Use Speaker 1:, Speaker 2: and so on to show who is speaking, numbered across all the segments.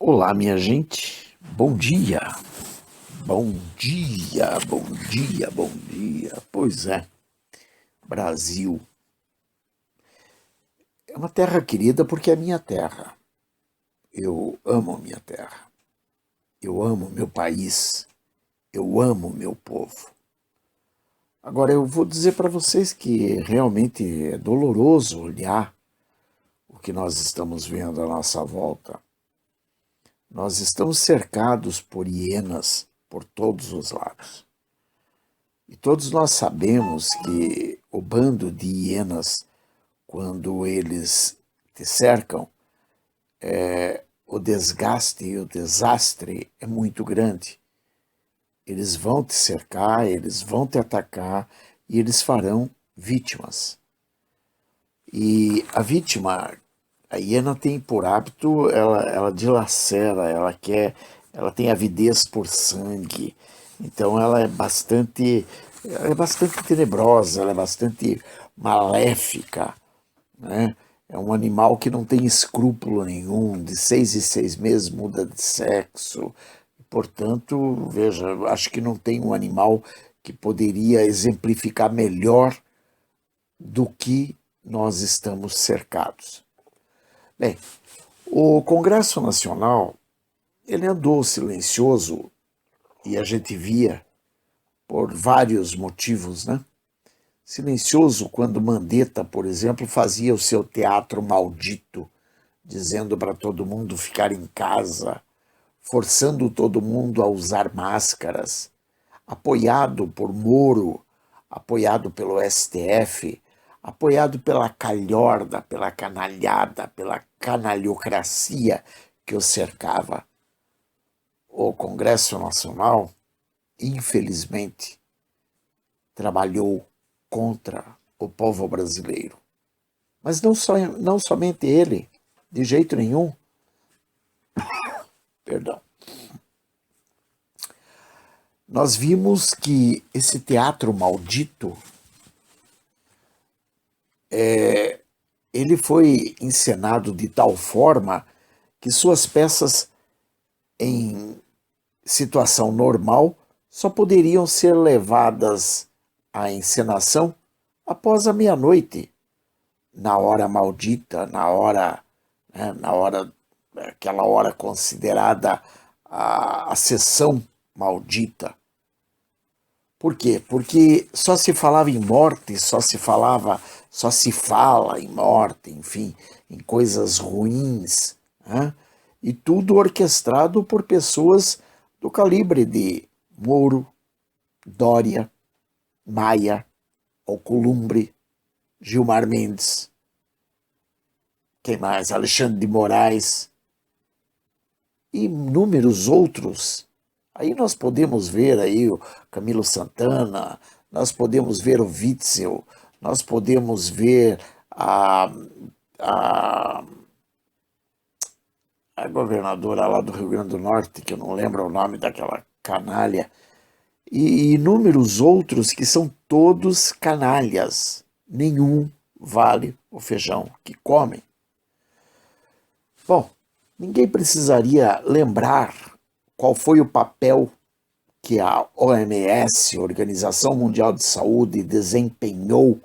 Speaker 1: Olá, minha gente. Bom dia. Bom dia, bom dia, bom dia. Pois é, Brasil é uma terra querida porque é minha terra. Eu amo a minha terra. Eu amo meu país. Eu amo meu povo. Agora eu vou dizer para vocês que realmente é doloroso olhar o que nós estamos vendo à nossa volta. Nós estamos cercados por hienas por todos os lados. E todos nós sabemos que o bando de hienas, quando eles te cercam, o desgaste e o desastre é muito grande. Eles vão te cercar, eles vão te atacar e eles farão vítimas. E a vítima, a hiena tem por hábito, ela dilacera, ela tem avidez por sangue. Então ela é bastante tenebrosa, ela é bastante maléfica, né? É um animal que não tem escrúpulo nenhum, de 6 em 6 meses muda de sexo. Portanto, veja, acho que não tem um animal que poderia exemplificar melhor do que nós estamos cercados. Bem, o Congresso Nacional, ele andou silencioso e a gente via por vários motivos, né? Silencioso quando Mandetta, por exemplo, fazia o seu teatro maldito, dizendo para todo mundo ficar em casa, forçando todo mundo a usar máscaras, apoiado por Moro, apoiado pelo STF, apoiado pela calhorda, pela canalhada, pela canalhocracia que o cercava. O Congresso Nacional, infelizmente, trabalhou contra o povo brasileiro. Mas não somente ele, de jeito nenhum. Perdão. Nós vimos que esse teatro maldito, ele foi encenado de tal forma que suas peças, em situação normal, só poderiam ser levadas à encenação após a meia-noite, na hora maldita, aquela hora considerada a sessão maldita. Por quê? Porque só se falava em morte, só se fala em morte, enfim, em coisas ruins, né? E tudo orquestrado por pessoas do calibre de Moro, Dória, Maia, Alcolumbre, Gilmar Mendes, quem mais? Alexandre de Moraes e inúmeros outros. Aí nós podemos ver aí o Camilo Santana, nós podemos ver o Witzel, nós podemos ver a, a governadora lá do Rio Grande do Norte, que eu não lembro o nome daquela canalha, e inúmeros outros que são todos canalhas. Nenhum vale o feijão que comem. Bom, ninguém precisaria lembrar qual foi o papel que a OMS, Organização Mundial de Saúde, desempenhou.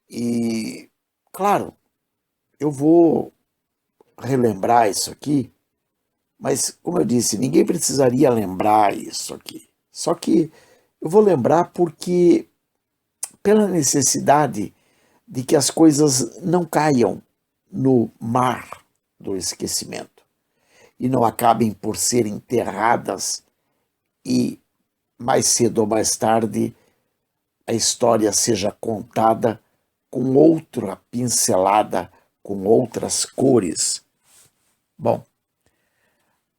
Speaker 1: E, claro, eu vou relembrar isso aqui, mas, como eu disse, ninguém precisaria lembrar isso aqui. Só que eu vou lembrar porque, pela necessidade de que as coisas não caiam no mar do esquecimento e não acabem por ser enterradas e, mais cedo ou mais tarde, a história seja contada com outra pincelada, com outras cores. Bom,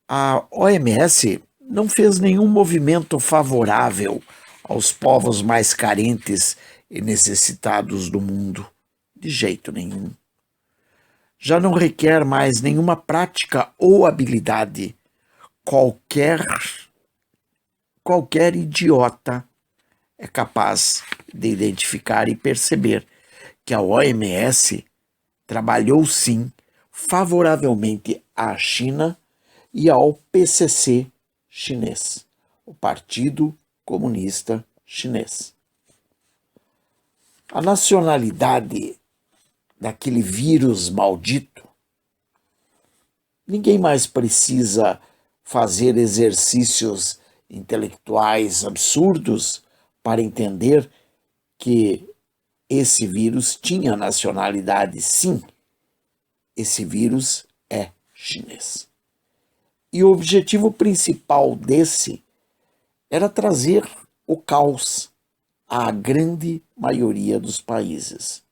Speaker 1: a OMS não fez nenhum movimento favorável aos povos mais carentes e necessitados do mundo, de jeito nenhum. Já não requer mais nenhuma prática ou habilidade. Qualquer idiota é capaz de identificar e perceber que a OMS trabalhou sim favoravelmente à China e ao PCC chinês, o Partido Comunista Chinês. A nacionalidade daquele vírus maldito, ninguém mais precisa fazer exercícios intelectuais absurdos para entender que esse vírus tinha nacionalidade, sim. Esse vírus é chinês. E o objetivo principal desse era trazer o caos à grande maioria dos países.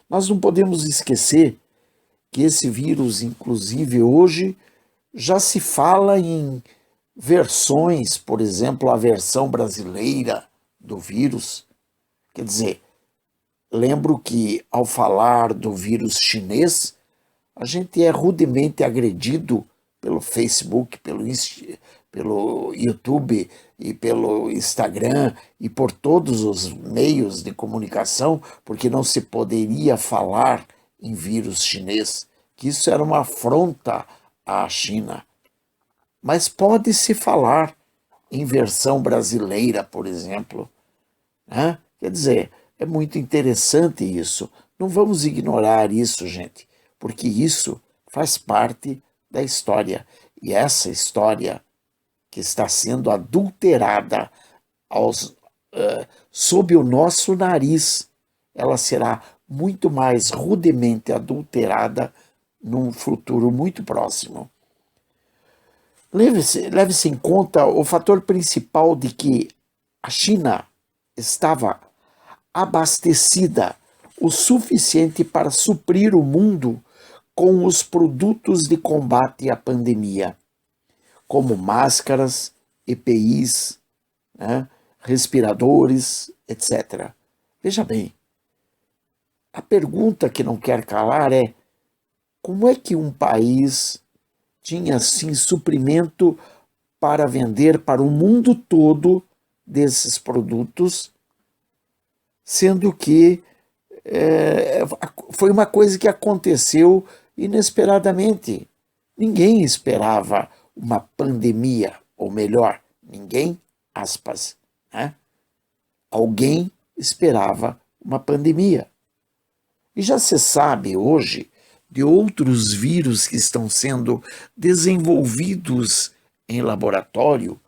Speaker 1: Nós não podemos esquecer que esse vírus, inclusive hoje, já se fala em versões, por exemplo, a versão brasileira do vírus. Quer dizer, lembro que ao falar do vírus chinês, a gente é rudemente agredido pelo Facebook, pelo YouTube e pelo Instagram e por todos os meios de comunicação, porque não se poderia falar em vírus chinês, que isso era uma afronta à China. Mas pode-se falar em versão brasileira, por exemplo, né? Quer dizer, é muito interessante isso. Não vamos ignorar isso, gente, porque isso faz parte da história. E essa história que está sendo adulterada sob o nosso nariz, ela será muito mais rudemente adulterada num futuro muito próximo. Leve-se em conta o fator principal de que a China estava abastecida o suficiente para suprir o mundo com os produtos de combate à pandemia, como máscaras, EPIs, né, respiradores, etc. Veja bem, a pergunta que não quer calar é: como é que um país tinha assim suprimento para vender para o mundo todo desses produtos, sendo que foi uma coisa que aconteceu inesperadamente? Ninguém esperava uma pandemia, ou melhor, ninguém, aspas, né? Alguém esperava uma pandemia. E já se sabe hoje de outros vírus que estão sendo desenvolvidos em laboratório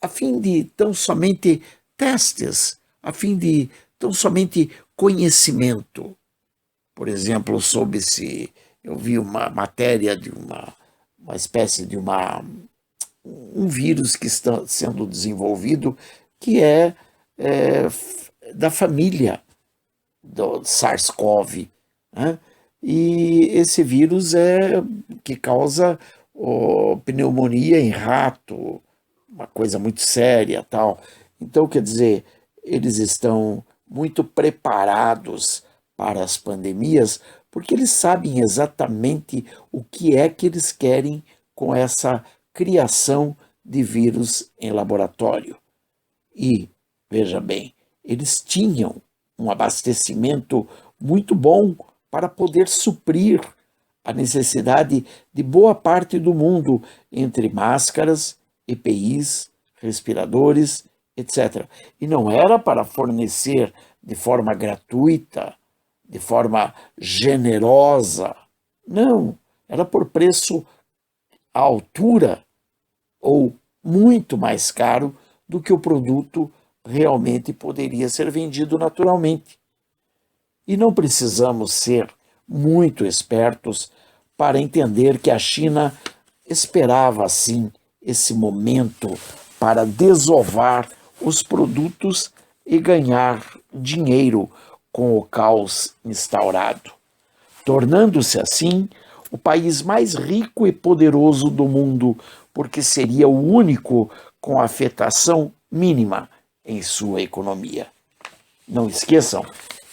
Speaker 1: a fim de tão somente testes, a fim de tão somente conhecimento. Por exemplo, eu vi uma matéria de uma espécie de um vírus que está sendo desenvolvido que é da família do SARS-CoV, né? E esse vírus que causa pneumonia em rato, uma coisa muito séria, tal. Então, quer dizer, eles estão muito preparados para as pandemias, porque eles sabem exatamente o que é que eles querem com essa criação de vírus em laboratório. E, veja bem, eles tinham um abastecimento muito bom para poder suprir a necessidade de boa parte do mundo entre máscaras, EPIs, respiradores, etc. E não era para fornecer de forma gratuita, de forma generosa. Não, era por preço à altura ou muito mais caro do que o produto realmente poderia ser vendido naturalmente. E não precisamos ser muito espertos para entender que a China esperava, sim, esse momento para desovar os produtos e ganhar dinheiro com o caos instaurado, tornando-se assim o país mais rico e poderoso do mundo, porque seria o único com afetação mínima em sua economia. Não esqueçam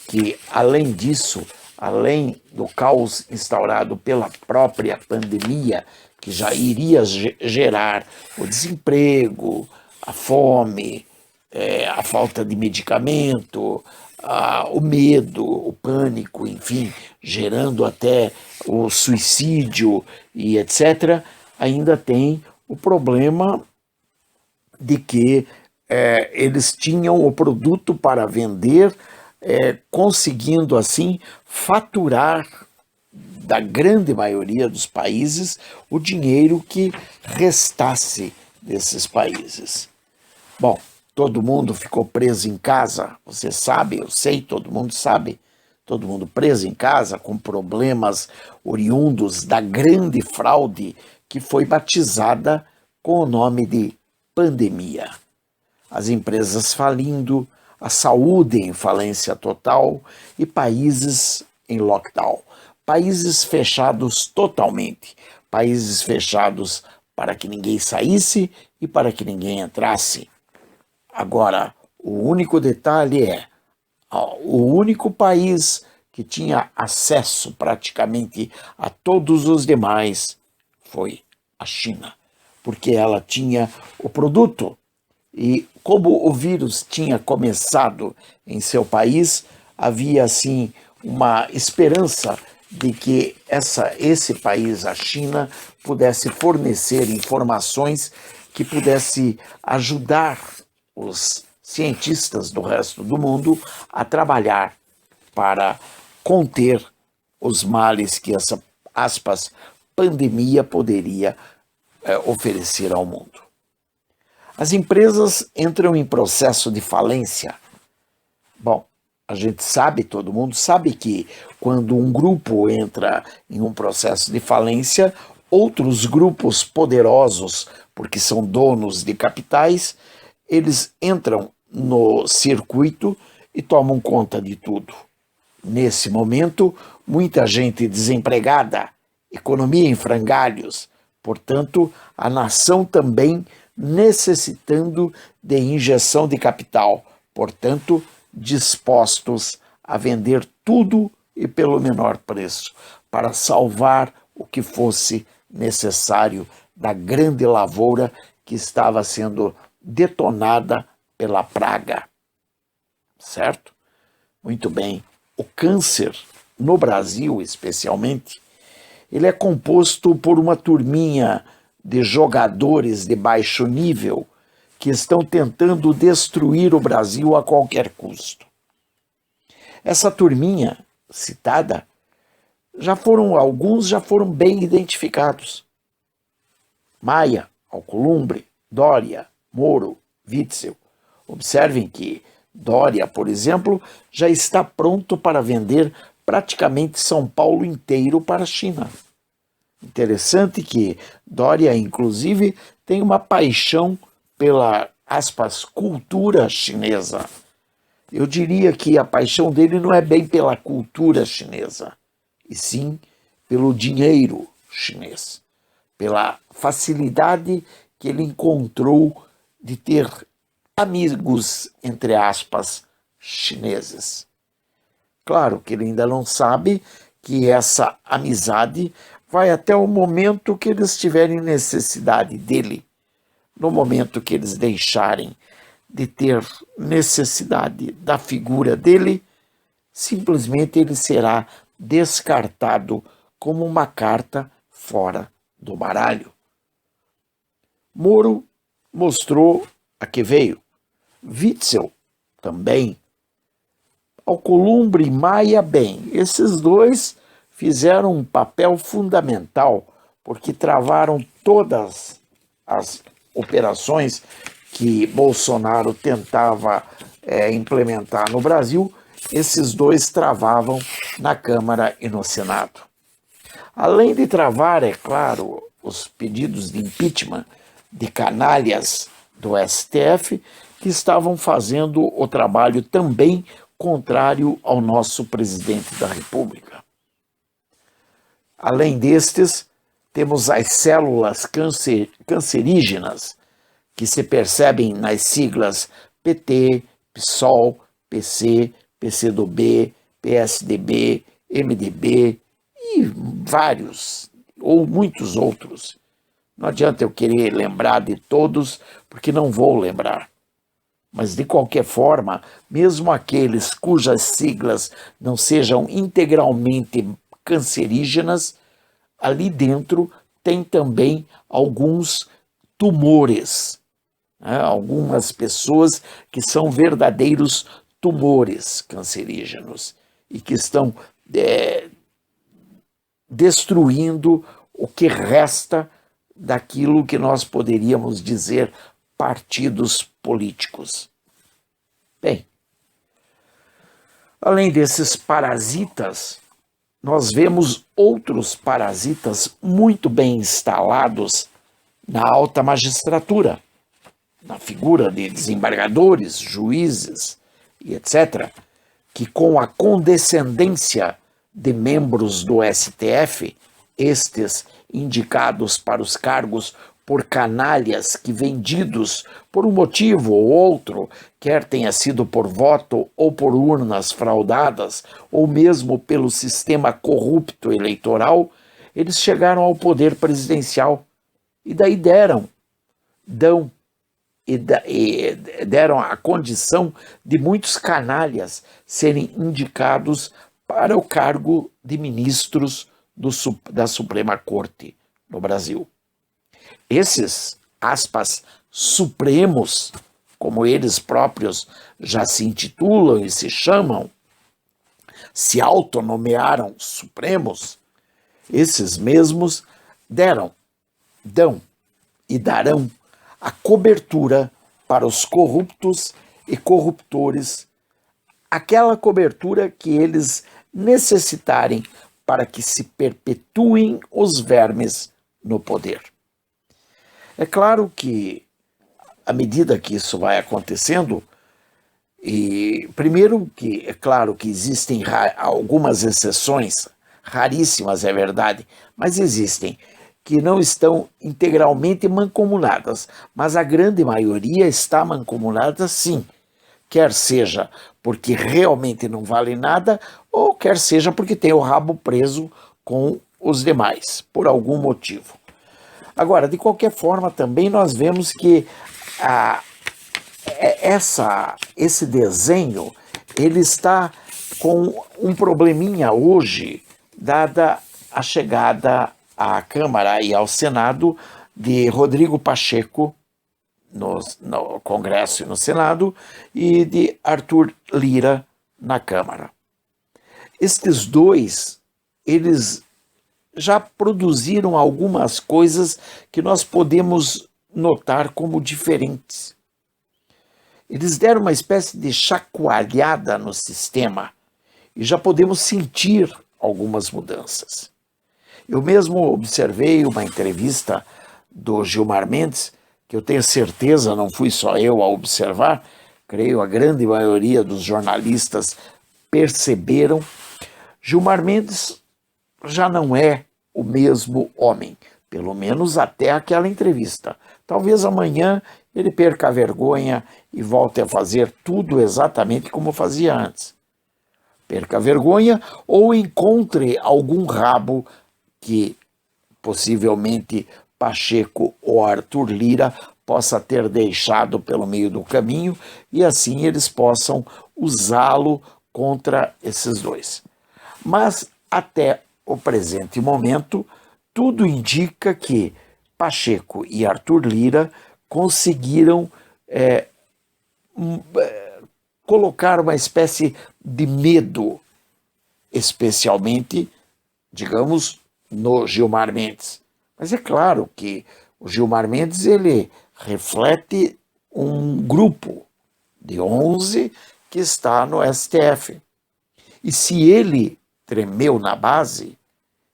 Speaker 1: que, além disso, além do caos instaurado pela própria pandemia, que já iria gerar o desemprego, a fome a falta de medicamento, o medo, o pânico, enfim, gerando até o suicídio e etc., ainda tem o problema de que eles tinham o produto para vender, conseguindo assim faturar da grande maioria dos países o dinheiro que restasse desses países. Bom, todo mundo ficou preso em casa, você sabe, eu sei, todo mundo sabe. Todo mundo preso em casa com problemas oriundos da grande fraude que foi batizada com o nome de pandemia. As empresas falindo, a saúde em falência total e países em lockdown. Países fechados totalmente. Países fechados para que ninguém saísse e para que ninguém entrasse. Agora, o único detalhe é, o único país que tinha acesso praticamente a todos os demais foi a China, porque ela tinha o produto. E como o vírus tinha começado em seu país, havia assim uma esperança de que esse país, a China, pudesse fornecer informações que pudesse ajudar os cientistas do resto do mundo a trabalhar para conter os males que essa, aspas, pandemia poderia oferecer ao mundo. As empresas entram em processo de falência. Bom, a gente sabe, todo mundo sabe que quando um grupo entra em um processo de falência, outros grupos poderosos, porque são donos de capitais, eles entram no circuito e tomam conta de tudo. Nesse momento, muita gente desempregada, economia em frangalhos, portanto, a nação também necessitando de injeção de capital, portanto, dispostos a vender tudo e pelo menor preço, para salvar o que fosse necessário da grande lavoura que estava sendo detonada pela praga. Certo? Muito bem. O câncer, no Brasil especialmente, ele é composto por uma turminha de jogadores de baixo nível que estão tentando destruir o Brasil a qualquer custo. Essa turminha citada, alguns já foram bem identificados. Maia, Alcolumbre, Dória, Moro, Witzel. Observem que Dória, por exemplo, já está pronto para vender praticamente São Paulo inteiro para a China. Interessante que Dória, inclusive, tem uma paixão pela, aspas, cultura chinesa. Eu diria que a paixão dele não é bem pela cultura chinesa, e sim pelo dinheiro chinês, pela facilidade que ele encontrou de ter amigos, entre aspas, chineses. Claro que ele ainda não sabe que essa amizade vai até o momento que eles tiverem necessidade dele. No momento que eles deixarem de ter necessidade da figura dele, simplesmente ele será descartado como uma carta fora do baralho. Moro mostrou a que veio. Witzel também. Alcolumbre e Maia, bem, esses dois fizeram um papel fundamental porque travaram todas as operações que Bolsonaro tentava implementar no Brasil. Esses dois travavam na Câmara e no Senado. Além de travar, é claro, os pedidos de impeachment de canalhas do STF que estavam fazendo o trabalho também contrário ao nosso presidente da República. Além destes, temos as células cancerígenas que se percebem nas siglas PT, PSOL, PC, PCdoB, PSDB, MDB e vários ou muitos outros. Não adianta eu querer lembrar de todos, porque não vou lembrar. Mas, de qualquer forma, mesmo aqueles cujas siglas não sejam integralmente cancerígenas, ali dentro tem também alguns tumores, né? Algumas pessoas que são verdadeiros tumores cancerígenos e que estão destruindo o que resta daquilo que nós poderíamos dizer partidos políticos. Bem, além desses parasitas, nós vemos outros parasitas muito bem instalados na alta magistratura, na figura de desembargadores, juízes e etc., que com a condescendência de membros do STF, estes indicados para os cargos por canalhas que, vendidos por um motivo ou outro, quer tenha sido por voto ou por urnas fraudadas, ou mesmo pelo sistema corrupto eleitoral, eles chegaram ao poder presidencial e daí deram a condição de muitos canalhas serem indicados para o cargo de ministros da Suprema Corte no Brasil. Esses, aspas, supremos, como eles próprios já se intitulam e se chamam, se autonomearam supremos, esses mesmos dão e darão a cobertura para os corruptos e corruptores, aquela cobertura que eles necessitarem para que se perpetuem os vermes no poder. É claro que, à medida que isso vai acontecendo, e primeiro que é claro que existem algumas exceções, raríssimas é verdade, mas existem, que não estão integralmente mancomunadas, mas a grande maioria está mancomunada sim, quer seja porque realmente não vale nada, ou quer seja porque tem o rabo preso com os demais, por algum motivo. Agora, de qualquer forma, também nós vemos que esse desenho ele está com um probleminha hoje, dada a chegada à Câmara e ao Senado de Rodrigo Pacheco, no Congresso e no Senado, e de Arthur Lira na Câmara. Estes dois, eles já produziram algumas coisas que nós podemos notar como diferentes. Eles deram uma espécie de chacoalhada no sistema e já podemos sentir algumas mudanças. Eu mesmo observei uma entrevista do Gilmar Mendes, que eu tenho certeza não fui só eu a observar, creio a grande maioria dos jornalistas perceberam. Gilmar Mendes já não é o mesmo homem, pelo menos até aquela entrevista. Talvez amanhã ele perca a vergonha e volte a fazer tudo exatamente como fazia antes. Perca a vergonha ou encontre algum rabo que possivelmente Pacheco ou Arthur Lira possa ter deixado pelo meio do caminho e assim eles possam usá-lo contra esses dois. Mas até o presente momento, tudo indica que Pacheco e Arthur Lira conseguiram colocar uma espécie de medo, especialmente, digamos, no Gilmar Mendes. Mas é claro que o Gilmar Mendes ele reflete um grupo de 11 que está no STF. E se ele tremeu na base,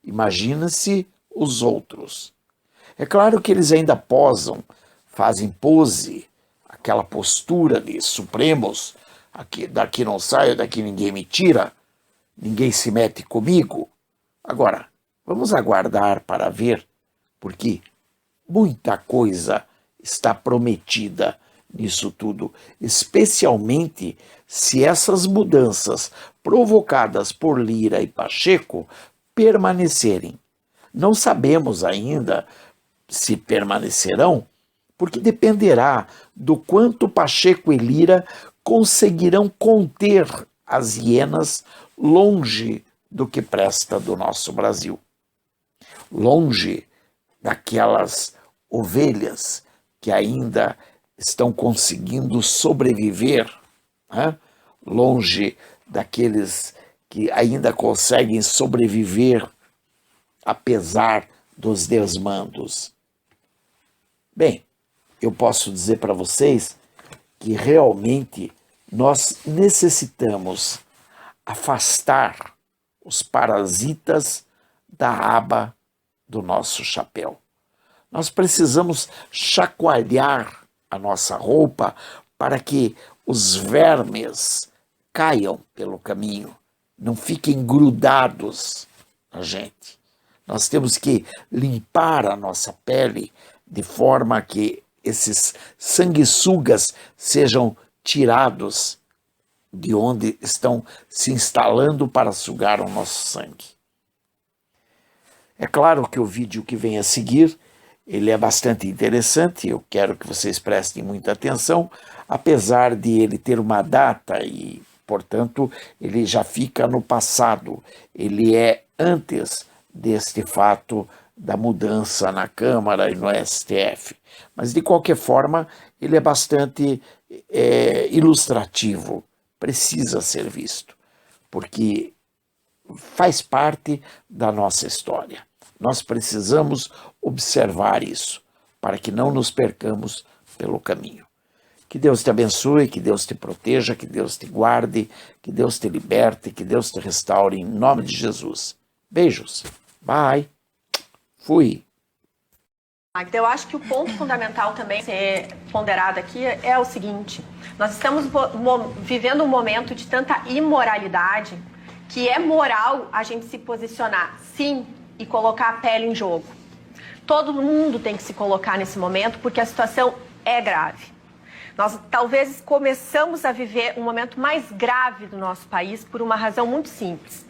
Speaker 1: imagina-se os outros. É claro que eles ainda posam, fazem pose, aquela postura de supremos, aqui, daqui não saio, daqui ninguém me tira, ninguém se mete comigo. Agora, vamos aguardar para ver, porque muita coisa está prometida nisso tudo, especialmente se essas mudanças provocadas por Lira e Pacheco permanecerem. Não sabemos ainda se permanecerão, porque dependerá do quanto Pacheco e Lira conseguirão conter as hienas longe do que presta do nosso Brasil, longe daquelas ovelhas que ainda estão conseguindo sobreviver, né? Longe daqueles que ainda conseguem sobreviver apesar dos desmandos. Bem, eu posso dizer para vocês que realmente nós necessitamos afastar os parasitas da aba do nosso chapéu. Nós precisamos chacoalhar a nossa roupa para que os vermes caiam pelo caminho, não fiquem grudados na gente. Nós temos que limpar a nossa pele de forma que esses sanguessugas sejam tirados de onde estão se instalando para sugar o nosso sangue. É claro que o vídeo que vem a seguir, ele é bastante interessante, eu quero que vocês prestem muita atenção, apesar de ele ter uma data e, portanto, ele já fica no passado, ele é antes deste fato da mudança na Câmara e no STF. Mas, de qualquer forma, ele é bastante ilustrativo, precisa ser visto, porque faz parte da nossa história. Nós precisamos observar isso, para que não nos percamos pelo caminho. Que Deus te abençoe, que Deus te proteja, que Deus te guarde, que Deus te liberte, que Deus te restaure, em nome de Jesus. Beijos. Bye. Fui.
Speaker 2: Então, eu acho que o ponto fundamental também a ser ponderado aqui é o seguinte: nós estamos vivendo um momento de tanta imoralidade que é moral a gente se posicionar, sim, e colocar a pele em jogo. Todo mundo tem que se colocar nesse momento porque a situação é grave. Nós talvez começamos a viver um momento mais grave do nosso país por uma razão muito simples.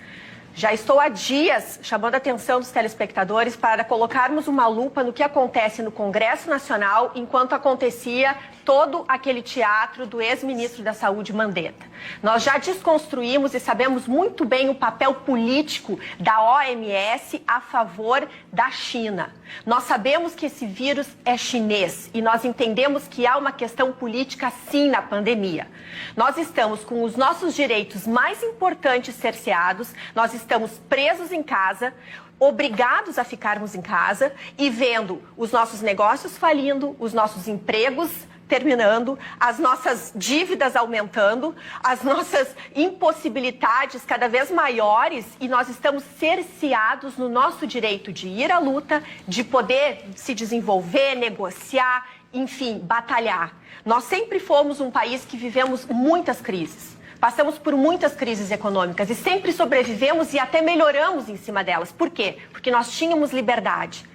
Speaker 2: Já estou há dias chamando a atenção dos telespectadores para colocarmos uma lupa no que acontece no Congresso Nacional enquanto acontecia todo aquele teatro do ex-ministro da Saúde, Mandetta. Nós já desconstruímos e sabemos muito bem o papel político da OMS a favor da China. Nós sabemos que esse vírus é chinês e nós entendemos que há uma questão política sim na pandemia. Nós estamos com os nossos direitos mais importantes cerceados, nós estamos presos em casa, obrigados a ficarmos em casa e vendo os nossos negócios falindo, os nossos empregos terminando, as nossas dívidas aumentando, as nossas impossibilidades cada vez maiores e nós estamos cerceados no nosso direito de ir à luta, de poder se desenvolver, negociar, enfim, batalhar. Nós sempre fomos um país que vivemos muitas crises. Passamos por muitas crises econômicas e sempre sobrevivemos e até melhoramos em cima delas. Por quê? Porque nós tínhamos liberdade.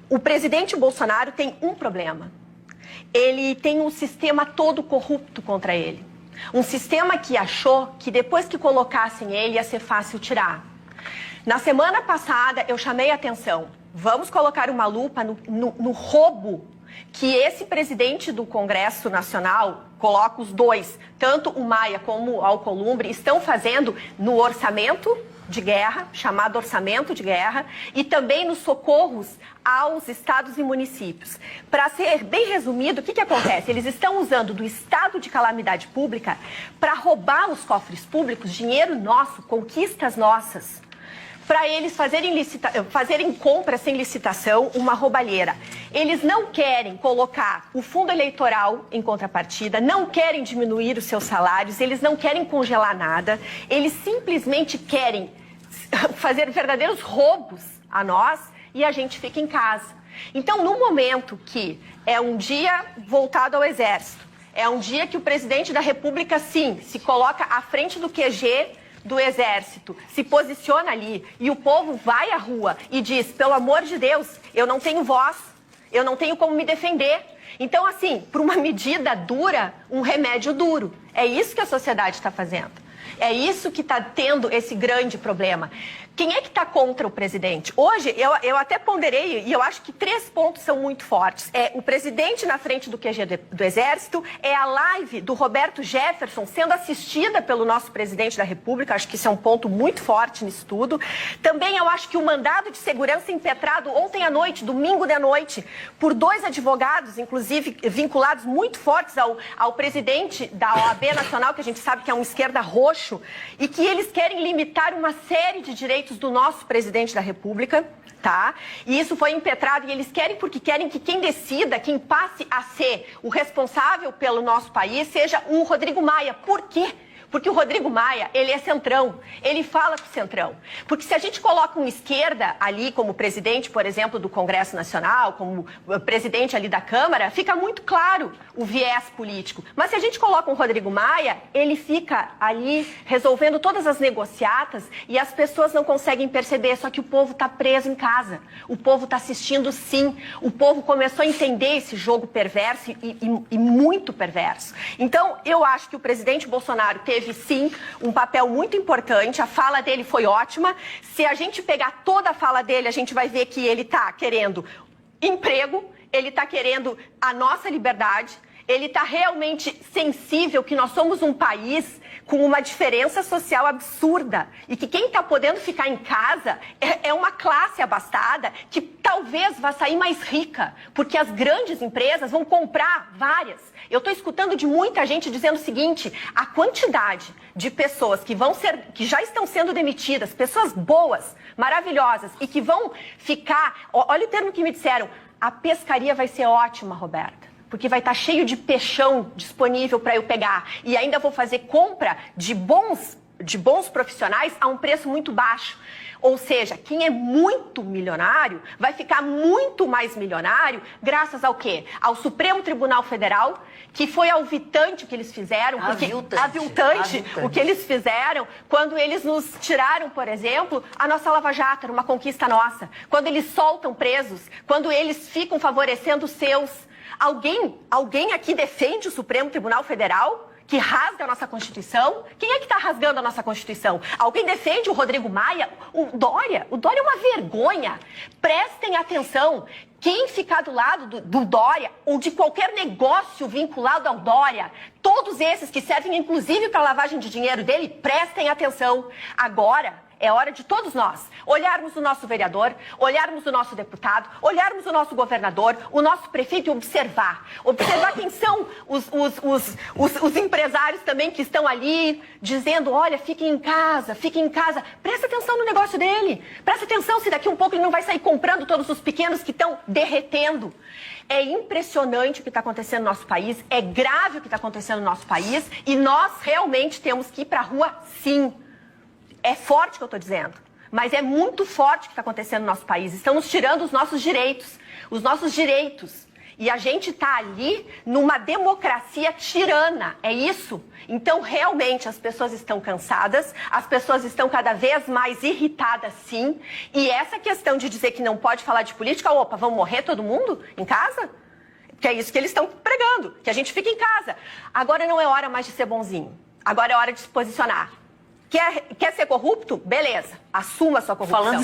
Speaker 2: O presidente Bolsonaro tem um problema. Ele tem um sistema todo corrupto contra ele. Um sistema que achou que depois que colocassem ele ia ser fácil tirar. Na semana passada eu chamei a atenção. Vamos colocar uma lupa no roubo que esse presidente do Congresso Nacional, coloca os dois, tanto o Maia como o Alcolumbre, estão fazendo no orçamento de guerra, chamado orçamento de guerra, e também nos socorros aos estados e municípios. Para ser bem resumido, o que acontece? Eles estão usando do estado de calamidade pública para roubar os cofres públicos, dinheiro nosso, conquistas nossas, para eles fazerem compras sem licitação, uma roubalheira. Eles não querem colocar o fundo eleitoral em contrapartida, não querem diminuir os seus salários, eles não querem congelar nada, eles simplesmente querem fazer verdadeiros roubos a nós e a gente fica em casa. Então, no momento que é um dia voltado ao Exército, é um dia que o presidente da República, sim, se coloca à frente do QG do Exército, se posiciona ali e o povo vai à rua e diz, pelo amor de Deus, eu não tenho voz, eu não tenho como me defender. Então, assim, por uma medida dura, um remédio duro. É isso que a sociedade está fazendo. É isso que está tendo esse grande problema. Quem é que está contra o presidente? Hoje, eu até ponderei, e eu acho que 3 pontos são muito fortes. É o presidente na frente do QG do Exército, é a live do Roberto Jefferson sendo assistida pelo nosso presidente da República, acho que isso é um ponto muito forte nisso tudo. Também eu acho que o mandado de segurança impetrado ontem à noite, domingo de noite, por 2 advogados, inclusive vinculados muito fortes ao presidente da OAB Nacional, que a gente sabe que é um esquerda roxo, e que eles querem limitar uma série de direitos do nosso presidente da República, tá? E isso foi impetrado e eles querem porque querem que quem decida, quem passe a ser o responsável pelo nosso país, seja o Rodrigo Maia. Por quê? Porque o Rodrigo Maia, ele é centrão, ele fala com o centrão. Porque se a gente coloca uma esquerda ali como presidente, por exemplo, do Congresso Nacional, como presidente ali da Câmara, fica muito claro o viés político. Mas se a gente coloca um Rodrigo Maia, ele fica ali resolvendo todas as negociatas e as pessoas não conseguem perceber, só que o povo está preso em casa. O povo está assistindo sim. O povo começou a entender esse jogo perverso e muito perverso. Então, eu acho que o presidente Bolsonaro teve sim um papel muito importante, a fala dele foi ótima. Se a gente pegar toda a fala dele, a gente vai ver que ele está querendo emprego, ele está querendo a nossa liberdade, ele está realmente sensível que nós somos um país com uma diferença social absurda e que quem está podendo ficar em casa é uma classe abastada que talvez vá sair mais rica, porque as grandes empresas vão comprar várias. Eu estou escutando de muita gente dizendo o seguinte: a quantidade de pessoas que já estão sendo demitidas, pessoas boas, maravilhosas, e que vão ficar... Olha o termo que me disseram: a pescaria vai ser ótima, Roberta, porque vai estar cheio de peixão disponível para eu pegar. E ainda vou fazer compra de bons profissionais a um preço muito baixo. Ou seja, quem é muito milionário vai ficar muito mais milionário graças ao quê? Ao Supremo Tribunal Federal, que foi alvitante o que eles fizeram. Aviltante o que eles fizeram quando eles nos tiraram, por exemplo, a nossa Lava Jato, era uma conquista nossa. Quando eles soltam presos, quando eles ficam favorecendo os seus. Alguém aqui defende o Supremo Tribunal Federal, que rasga a nossa Constituição? Quem é que está rasgando a nossa Constituição? Alguém defende o Rodrigo Maia? O Dória? O Dória é uma vergonha. Prestem atenção. Quem ficar do lado do Dória ou de qualquer negócio vinculado ao Dória, todos esses que servem inclusive para a lavagem de dinheiro dele, prestem atenção. Agora é hora de todos nós olharmos o nosso vereador, olharmos o nosso deputado, olharmos o nosso governador, o nosso prefeito e observar quem são os empresários também que estão ali dizendo: olha, fiquem em casa, presta atenção no negócio dele, presta atenção se daqui um pouco ele não vai sair comprando todos os pequenos que estão derretendo. É impressionante o que está acontecendo no nosso país, é grave o que está acontecendo no nosso país e nós realmente temos que ir para a rua sim. É forte o que eu estou dizendo, mas é muito forte o que está acontecendo no nosso país. Estão nos tirando os nossos direitos. E a gente está ali numa democracia tirana, é isso? Então, realmente, as pessoas estão cansadas, as pessoas estão cada vez mais irritadas, sim. E essa questão de dizer que não pode falar de política, opa, vamos morrer todo mundo em casa? Porque é isso que eles estão pregando, que a gente fica em casa. Agora não é hora mais de ser bonzinho, agora é hora de se posicionar. Quer ser corrupto? Beleza, assuma a sua corrupção.